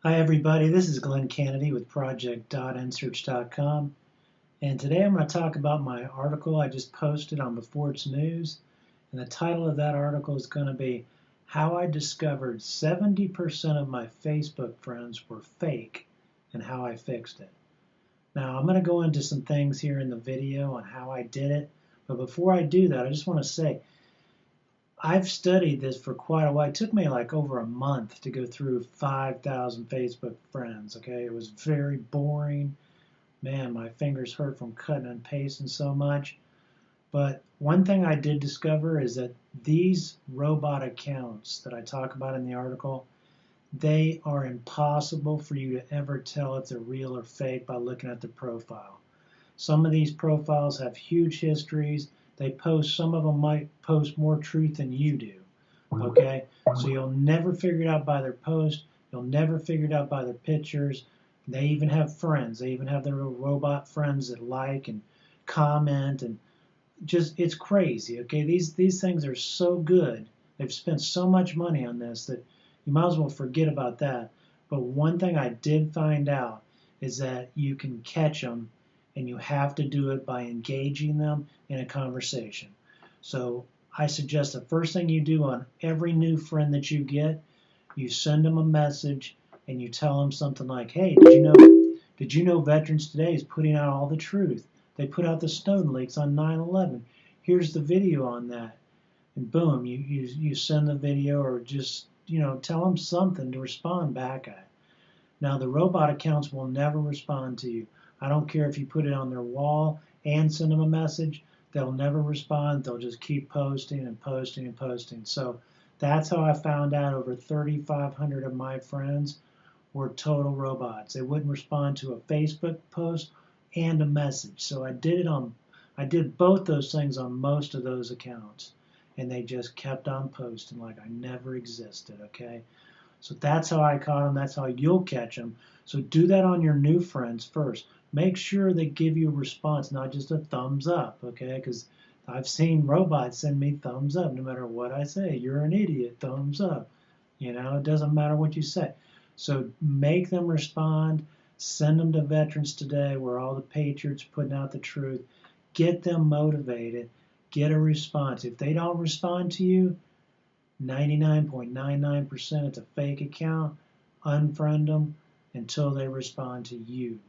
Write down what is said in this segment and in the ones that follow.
Hi everybody, this is Glenn Kennedy with project.nsearch.com, and today I'm going to talk about my article I just posted on Before It's News, and the title of that article is going to be How I Discovered 70% of my Facebook friends were fake and How I Fixed it. Now I'm going to go into some things here in the video on how I did it, but before I do that I just want to say I've studied this for quite a while. It took me like over a month to go through 5,000 Facebook friends. Okay, it was very boring. Man, my fingers hurt from cutting and pasting so much. But one thing I did discover is that these robot accounts that I talk about in the article, they are impossible for you to ever tell if they're real or fake by looking at the profile. Some of these profiles have huge histories. Some of them might post more truth than you do. Okay? So you'll never figure it out by their post. You'll never figure it out by their pictures. They even have friends. They even have their little robot friends that like and comment and just it's crazy. Okay? These things are so good. They've spent so much money on this that you might as well forget about that. But one thing I did find out is that you can catch them and you have to do it by engaging them in a conversation. So I suggest the first thing you do on every new friend that you get, you send them a message and you tell them something like, hey, did you know Veterans Today is putting out all the truth? They put out the Snowden leaks on 9/11. Here's the video on that. And boom, you send the video or just, tell them something to respond back at. Now, the robot accounts will never respond to you. I don't care if you put it on their wall and send them a message, they'll never respond. They'll just keep posting and posting and posting. So that's how I found out over 3,500 of my friends were total robots. They wouldn't respond to a Facebook post and a message. So I did both those things on most of those accounts. And they just kept on posting like I never existed, okay? So that's how I caught them. That's how you'll catch them. So do that on your new friends first. Make sure they give you a response, not just a thumbs up, okay? Because I've seen robots send me thumbs up no matter what I say. You're an idiot, thumbs up. It doesn't matter what you say. So make them respond. Send them to Veterans Today where all the patriots putting out the truth. Get them motivated. Get a response. If they don't respond to you, 99.99% it's a fake account. Unfriend them until they respond to you.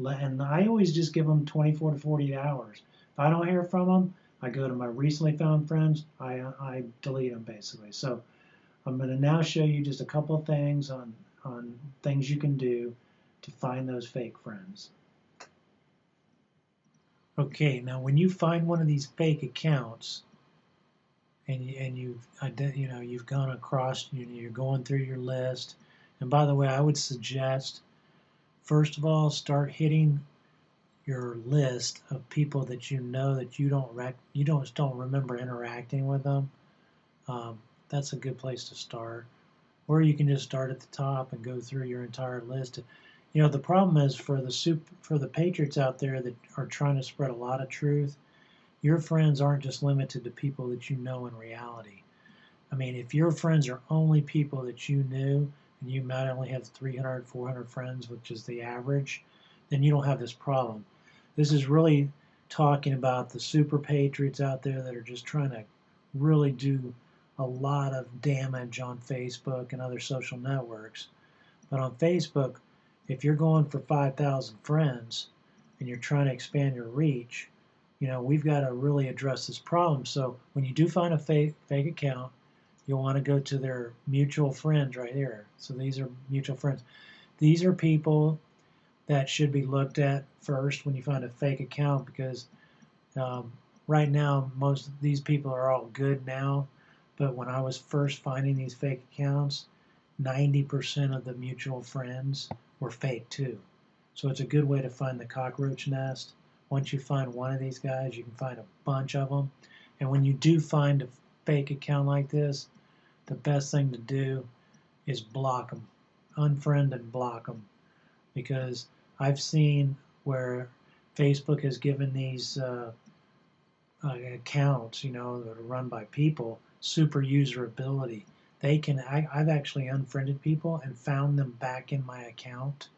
And I always just give them 24 to 48 hours. If I don't hear from them, I go to my recently found friends. I delete them basically. So I'm going to now show you just a couple of things on things you can do to find those fake friends. Okay, now when you find one of these fake accounts, and you've gone across, you're going through your list. And by the way, I would suggest first of all start hitting your list of people that you know that you don't remember interacting with them. That's a good place to start. Or you can just start at the top and go through your entire list. The problem is for the patriots out there that are trying to spread a lot of truth, your friends aren't just limited to people that you know in reality. I mean, if your friends are only people that you knew, and you might only have 300, 400 friends, which is the average, then you don't have this problem. This is really talking about the super patriots out there that are just trying to really do a lot of damage on Facebook and other social networks. But on Facebook, if you're going for 5,000 friends and you're trying to expand your reach, we've got to really address this problem. So when you do find a fake account, you'll want to go to their mutual friends right here. So these are mutual friends. These are people that should be looked at first when you find a fake account because right now most of these people are all good now. But when I was first finding these fake accounts, 90% of the mutual friends were fake too. So it's a good way to find the cockroach nest. Once you find one of these guys, you can find a bunch of them. And when you do find a fake account like this, the best thing to do is block them, unfriend and block them. Because I've seen where Facebook has given these accounts, that are run by people, super user ability. I've actually unfriended people and found them back in my account.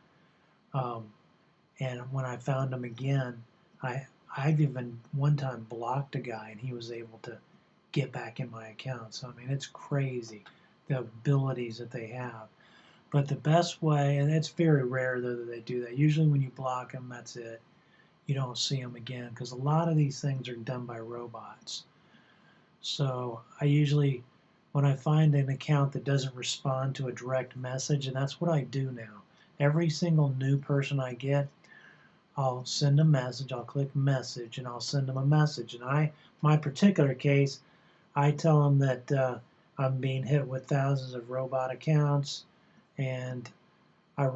Um, and when I found them again, I I've even one time blocked a guy and he was able to get back in my account. So I mean, it's crazy the abilities that they have. But the best way, and it's very rare though that they do that. Usually when you block them, that's it. You don't see them again because a lot of these things are done by robots. So I usually, when I find an account that doesn't respond to a direct message, and that's what I do now. Every single new person I get, I'll send a message, I'll click message, and I'll send them a message. And my particular case, I tell them that I'm being hit with thousands of robot accounts, and I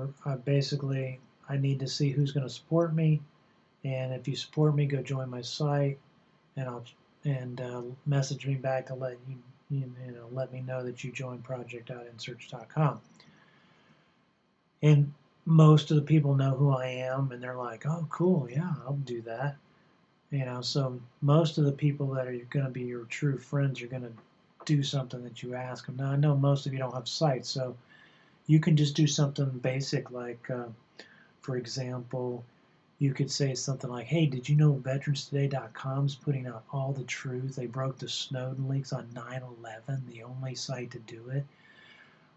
basically I need to see who's going to support me, and if you support me, go join my site, and I'll and message me back to let let me know that you joined project.nsearch.com. And most of the people know who I am, and they're like, "Oh, cool, yeah, I'll do that." So most of the people that are going to be your true friends are going to do something that you ask them. Now, I know most of you don't have sites, so you can just do something basic like, for example, you could say something like, "Hey, did you know VeteransToday.com is putting out all the truth? They broke the Snowden leaks on 9/11, the only site to do it.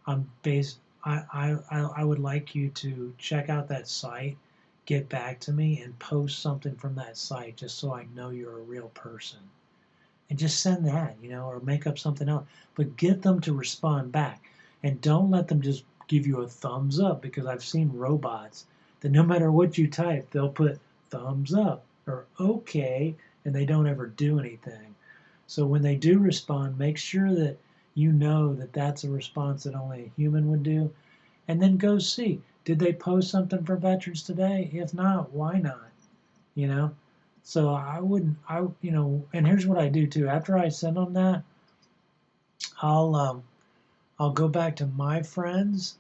I'm based. I would like you to check out that site, get back to me, and post something from that site just so I know you're a real person." And just send that, or make up something else. But get them to respond back. And don't let them just give you a thumbs up, because I've seen robots that no matter what you type, they'll put thumbs up or okay, and they don't ever do anything. So when they do respond, make sure that you know that that's a response that only a human would do. And then go see, did they post something for Veterans Today? If not, why not? You know? So I wouldn't, and here's what I do too. After I send them that, I'll, um, I'll go back to my friends,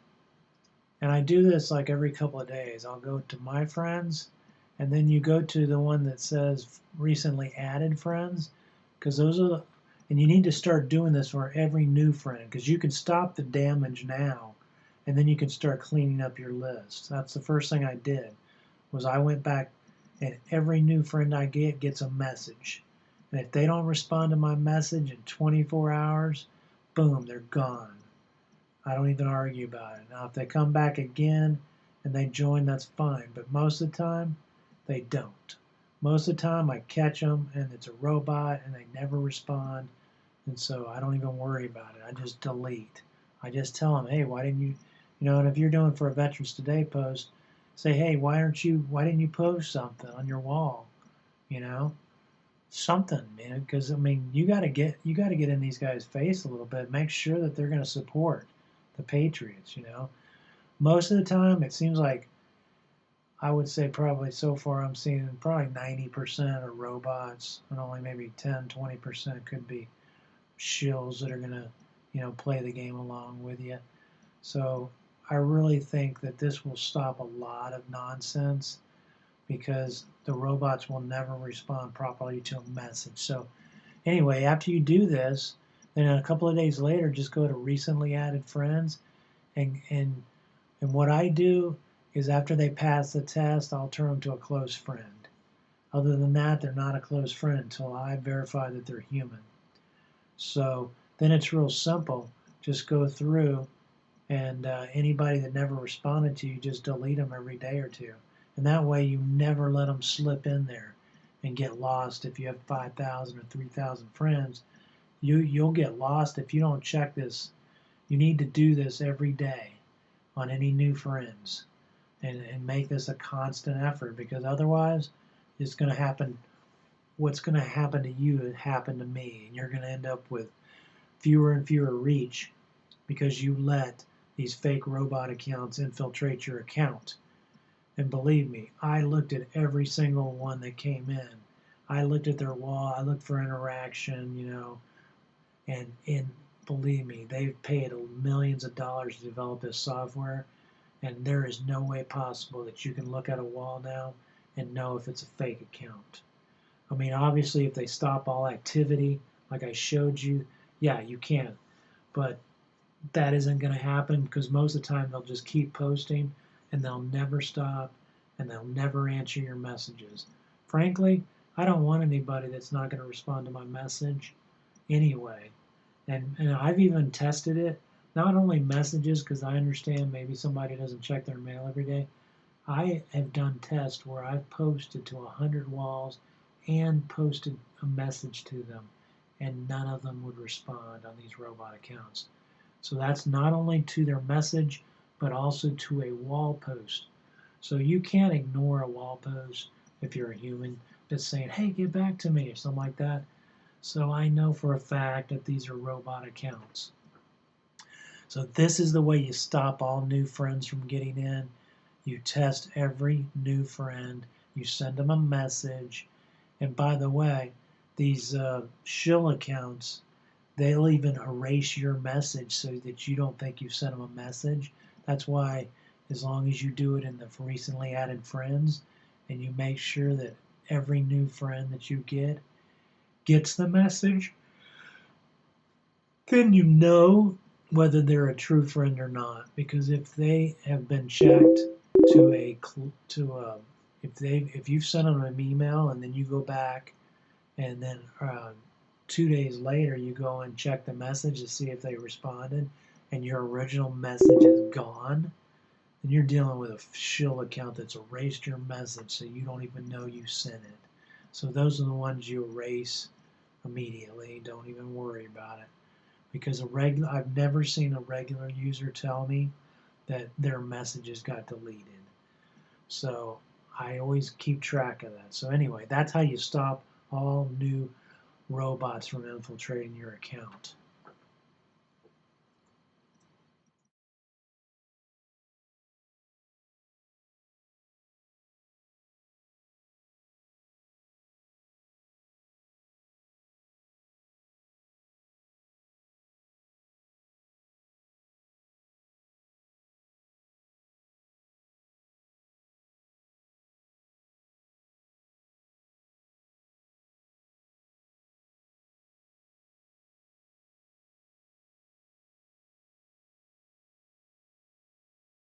and I do this like every couple of days. I'll go to my friends, and then you go to the one that says recently added friends, because those are and you need to start doing this for every new friend, because you can stop the damage now, and then you can start cleaning up your list. That's the first thing I did, was I went back, and every new friend I get gets a message. And if they don't respond to my message in 24 hours, boom, they're gone. I don't even argue about it. Now, if they come back again and they join, that's fine. But most of the time, they don't. Most of the time, I catch them and it's a robot and they never respond. And so I don't even worry about it. I just delete. I just tell them, hey, why didn't you, and if you're doing for a Veterans Today post, say, hey, why didn't you post something on your wall? Something, man, because I mean, you got to get in these guys' face a little bit. Make sure that they're going to support the Patriots. Most of the time, it seems like, I would say probably so far I'm seeing probably 90% are robots, and only maybe 10-20% could be shills that are going to play the game along with you. So I really think that this will stop a lot of nonsense, because the robots will never respond properly to a message. So anyway, after you do this, then a couple of days later, just go to recently added friends, and what I do is, after they pass the test, I'll turn them to a close friend. Other than that, they're not a close friend until I verify that they're human. So then it's real simple. Just go through, and anybody that never responded to you, just delete them every day or two. And that way you never let them slip in there and get lost. If you have 5,000 or 3,000 friends, you'll get lost if you don't check this. You need to do this every day on any new friends, and make this a constant effort, because otherwise it's going to happen. What's going to happen to you happened to me, and you're going to end up with fewer and fewer reach, because you let these fake robot accounts infiltrate your account. And believe me, I looked at every single one that came in. I looked at their wall, I looked for interaction, and believe me, they've paid millions of dollars to develop this software, and there is no way possible that you can look at a wall now and know if it's a fake account. I mean, obviously, if they stop all activity, like I showed you, yeah, you can. But that isn't going to happen because most of the time they'll just keep posting and they'll never stop and they'll never answer your messages. Frankly, I don't want anybody that's not going to respond to my message anyway. And I've even tested it, not only messages, because I understand maybe somebody doesn't check their mail every day. I have done tests where I've posted to 100 walls and posted a message to them, and none of them would respond on these robot accounts. So that's not only to their message, but also to a wall post. So you can't ignore a wall post if you're a human that's saying, hey, get back to me, or something like that. So I know for a fact that these are robot accounts. So this is the way you stop all new friends from getting in. You test every new friend. You send them a message. And by the way, these shill accounts, they'll even erase your message so that you don't think you sent them a message. That's why, as long as you do it in the recently added friends and you make sure that every new friend that you get gets the message, then you know whether they're a true friend or not. Because if they have been checked to if you've sent them an email and then you go back and then 2 days later you go and check the message to see if they responded and your original message is gone, then you're dealing with a shill account that's erased your message so you don't even know you sent it. So those are the ones you erase immediately. Don't even worry about it. Because I've never seen a regular user tell me that their messages got deleted. So I always keep track of that. So anyway, that's how you stop all new robots from infiltrating your account.